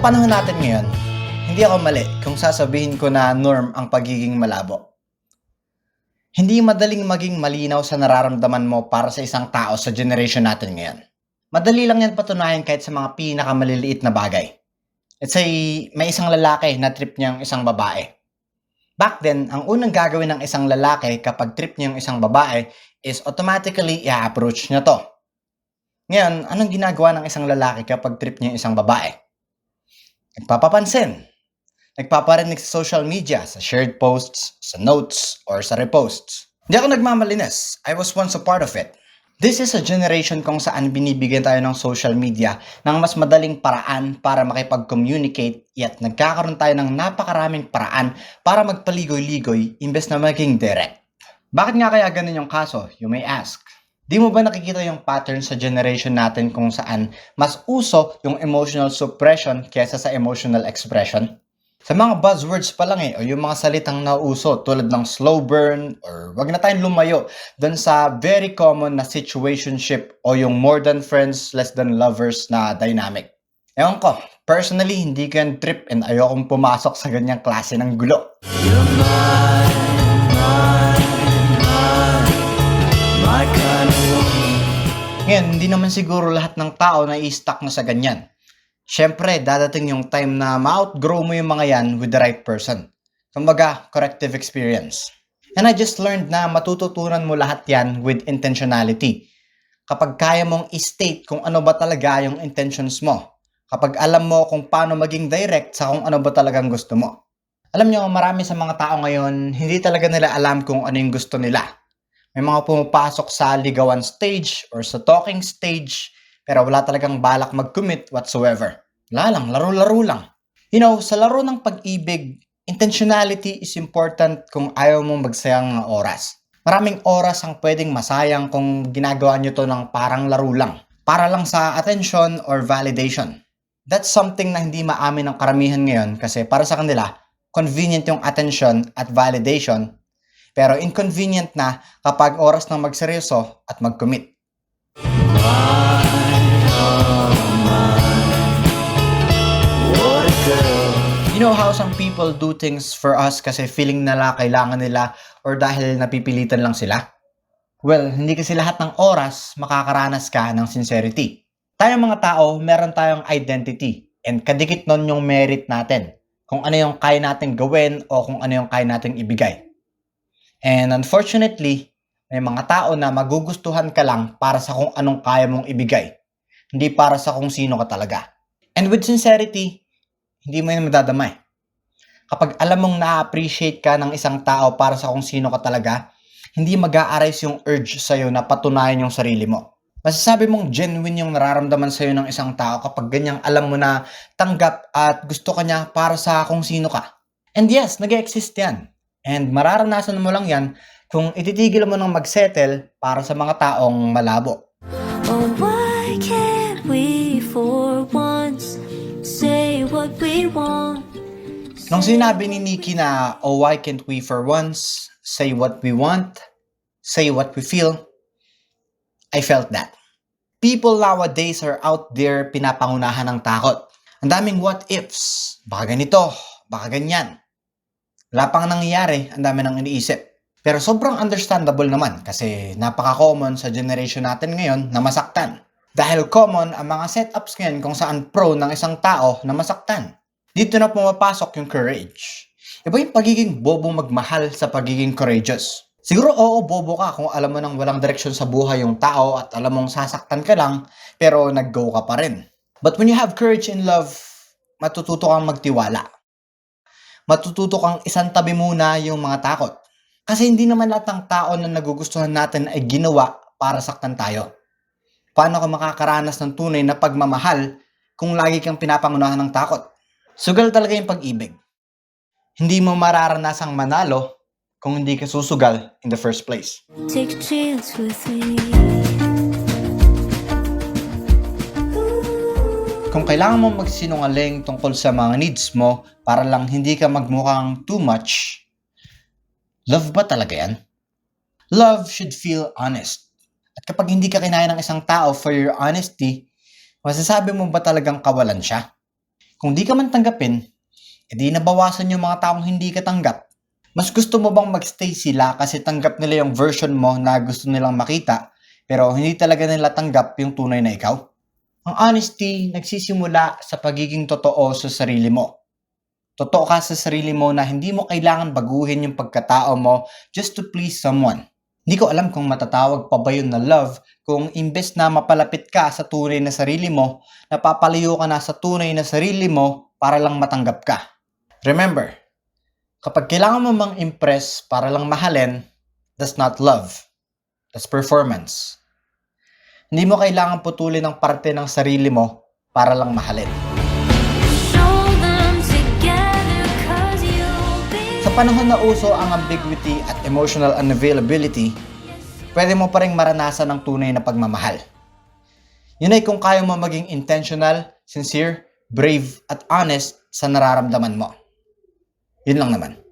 panahon natin ngayon, hindi ako mali kung sasabihin ko na norm ang pagiging malabo. Hindi madaling maging malinaw sa nararamdaman mo para sa isang tao sa generation natin ngayon. Madali lang yan patunayan kahit sa mga pinakamaliliit na bagay. Let's say, may isang lalaki na trip niya yung isang babae. Back then, ang unang gagawin ng isang lalaki kapag trip niya yung isang babae is automatically i-approach niya to. Ngayon, anong ginagawa ng isang lalaki kapag trip niya yung isang babae? Nagpapapansin. Nagpaparinig sa social media, sa shared posts, sa notes, or sa reposts. Hindi ako nagmamalinis. I was once a part of it. This is a generation kung saan binibigyan tayo ng social media ng mas madaling paraan para makipag-communicate, yet nagkakaroon tayo ng napakaraming paraan para magpaligoy-ligoy imbes na maging direct. Bakit nga kaya ganun yung kaso? You may ask. Di mo ba nakikita yung pattern sa generation natin kung saan mas uso yung emotional suppression kaysa sa emotional expression? Sa mga buzzwords pa lang o yung mga salitang nauso tulad ng slow burn or wag na tayong lumayo dun sa very common na situationship o yung more than friends, less than lovers na dynamic. Ewan ko, personally hindi ko yan trip and ayokong pumasok sa ganyang klase ng gulo. Ngayon, hindi naman siguro lahat ng tao na i-stuck na sa ganyan. Siyempre, dadating yung time na ma-outgrow mo yung mga yan with the right person. Kumbaga, corrective experience. And I just learned na matututunan mo lahat yan with intentionality. Kapag kaya mong i-state kung ano ba talaga yung intentions mo. Kapag alam mo kung paano maging direct sa kung ano ba talagang gusto mo. Alam nyo, marami sa mga tao ngayon, hindi talaga nila alam kung ano yung gusto nila. May mga pumapasok sa ligawan stage or sa talking stage, pero wala talagang balak mag-commit whatsoever. Wala lang, laro-laro lang. You know, sa laro ng pag-ibig, intentionality is important kung ayaw mong magsayang ng oras. Maraming oras ang pwedeng masayang kung ginagawa nyo to ng parang laro lang. Para lang sa attention or validation. That's something na hindi maamin ng karamihan ngayon kasi para sa kanila, convenient yung attention at validation, pero inconvenient na kapag oras ng magseryoso at mag-commit. You know how some people do things for us kasi feeling nila kailangan nila or dahil napipilitan lang sila? Well, hindi kasi lahat ng oras makakaranas ka ng sincerity. Tayong mga tao, meron tayong identity and kadikit nun yung merit natin. Kung ano yung kaya natin gawin o kung ano yung kaya natin ibigay. And unfortunately, may mga tao na magugustuhan ka lang para sa kung anong kaya mong ibigay. Hindi para sa kung sino ka talaga. And with sincerity, hindi mo yun madadamay. Kapag alam mong na-appreciate ka ng isang tao para sa kung sino ka talaga, hindi mag-a-arise yung urge sa'yo na patunayan yung sarili mo. Masasabi mong genuine yung nararamdaman sa'yo ng isang tao kapag ganyang alam mo na tanggap at gusto ka niya para sa kung sino ka. And yes, nag-exist yan. And mararanasan mo lang yan kung ititigil mo ng mag-settle para sa mga taong malabo. Oh, why can't we for once say what we want? Nung sinabi ni Nikki na, oh, why can't we for once say what we want, say what we feel, I felt that. People nowadays are out there pinapangunahan ng takot. Ang daming what ifs. Baka ganito, baka ganyan. Wala pang nangyayari, ang dami nang iniisip. Pero sobrang understandable naman kasi napaka-common sa generation natin ngayon na masaktan. Dahil common ang mga setups ngayon kung saan pro ng isang tao na masaktan. Dito na pumapasok yung courage. Iba yung pagiging bobo magmahal sa pagiging courageous. Siguro oo, bobo ka kung alam mo nang walang direksyon sa buhay yung tao at alam mong sasaktan ka lang pero nag-go ka pa rin. But when you have courage in love, matututo kang magtiwala. Matututo kang isantabi muna yung mga takot. Kasi hindi naman lahat ng tao na nagugustuhan natin ay ginawa para saktan tayo. Paano ka makakaranas ng tunay na pagmamahal kung lagi kang pinapangunahan ng takot? Sugal talaga yung pag-ibig. Hindi mo mararanasang manalo kung hindi ka susugal in the first place. Take a chance with me. Kung kailangan mo magsinungaling tungkol sa mga needs mo para lang hindi ka magmukhang too much, love ba talaga yan? Love should feel honest. At kapag hindi ka kinaya ng isang tao for your honesty, masasabi mo ba talagang kawalan siya? Kung di ka man tanggapin, edi nabawasan yung mga taong hindi ka tanggap. Mas gusto mo bang magstay sila kasi tanggap nila yung version mo na gusto nilang makita, pero hindi talaga nila tanggap yung tunay na ikaw? Ang honesty nagsisimula sa pagiging totoo sa sarili mo. Totoo ka sa sarili mo na hindi mo kailangan baguhin yung pagkatao mo just to please someone. Hindi ko alam kung matatawag pa ba yun na love kung imbes na mapalapit ka sa tunay na sarili mo, napapalayo ka na sa tunay na sarili mo para lang matanggap ka. Remember, kapag kailangan mo mang impress para lang mahalin, that's not love. That's performance. Hindi mo kailangan putulin ng parte ng sarili mo para lang mahalin. Show them together 'cause you'll be Sa panahon na uso ang ambiguity at emotional unavailability, pwede mo pa rin maranasan ang tunay na pagmamahal. Yun ay kung kaya mo maging intentional, sincere, brave, at honest sa nararamdaman mo. Yun lang naman.